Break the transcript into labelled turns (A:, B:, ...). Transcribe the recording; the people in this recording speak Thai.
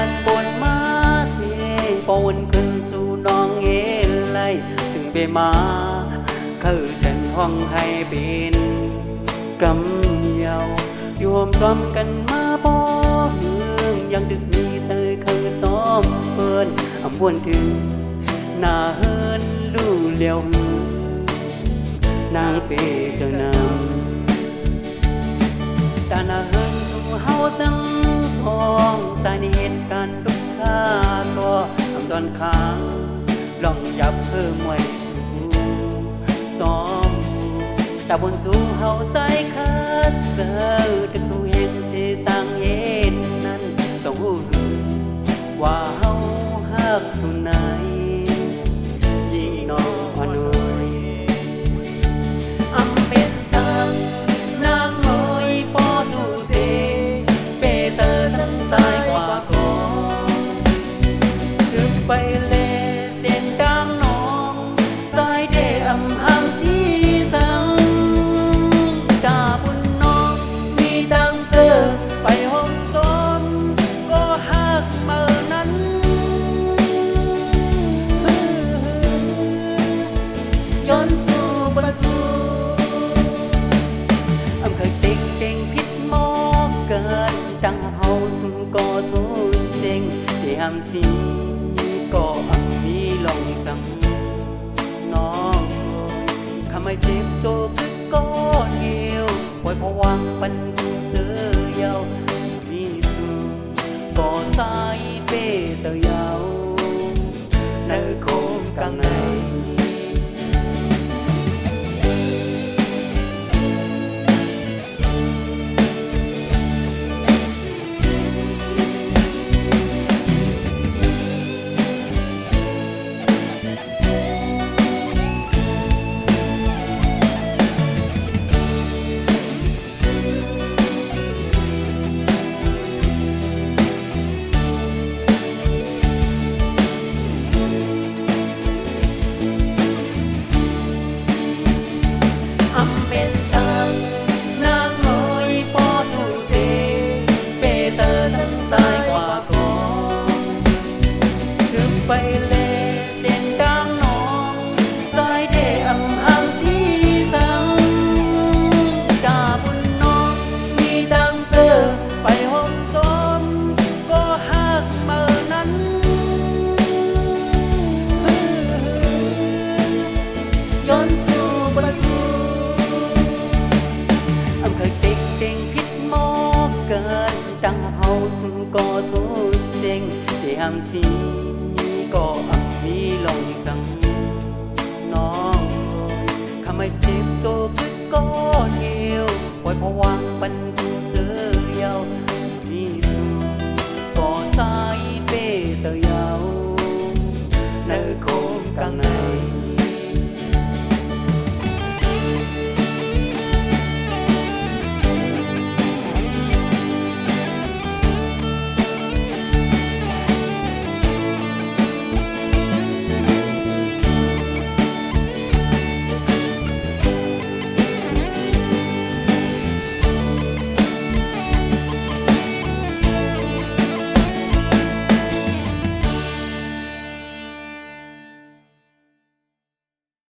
A: นปนมาเสียปนขึ้นสู่น้องเอไลจึงไปมาคือฉันห้องให้เป็นกำเยาโยมรวมกันมาบ่เฮืองยังดึกนี้เสยคือซ้อมเปิ้นอำพวนถึงหน้าเฮินลู่เลี้ยวนางเปเจ้านำตาหน้าเฮินสู่เฮาตั้งสองสายเหตุการณ์ลุกค้าก็อำดอนค้างลองยับเพิ่มไว้สู่ซ้อมตาบนสู่เฮาใส่คัดเสือถึงสู่แห่งเสสร้างเหตุนั้นส่งหูว่าเฮาฮักสุไหนยิ่งน้อยน้อยอำเป็นสังนางเอ๋ยปอสู่เตเปเตอร์ทั้งสายกว่าก่อนถึงไปเลเส้นดังน้องสายเดอำหังสีสังตาบุญน้องมีตังเสือไปห้องซ้อมก็ฮักเมื่อนั้นย้อนสู่ประสูอำเคยเต็งผิดหมอเกินดังเฮาสุ่มก็สู้เซ็งที่อำสีก็อำมีลองสั่งน้องคำไม่เจ็บตัวคือก้อนเหี่ยวปล่อยพวังปันดูเสือยาวมีสูก็สายเป้เสือยาวในโคมกลางในไปเลเส้นดังน้องสายเดอำหังสีสังตาบุญน้องมีตังเสือไปห้องซ้อมก็ฮักเมื่อนั้นย้อนสู่ประสูอำเคยเต็งผิดหมอเกินดังเฮาสุ่มก็สู้เซ็งที่อำสีก็อับมีลงสั่งน้องคำไม่เจ็บตัวคือก้อนเหี่ยวปล่อยพวังปันดูเสือยาวมีสูก็สายเป้เสือยาวในโคมกลางใน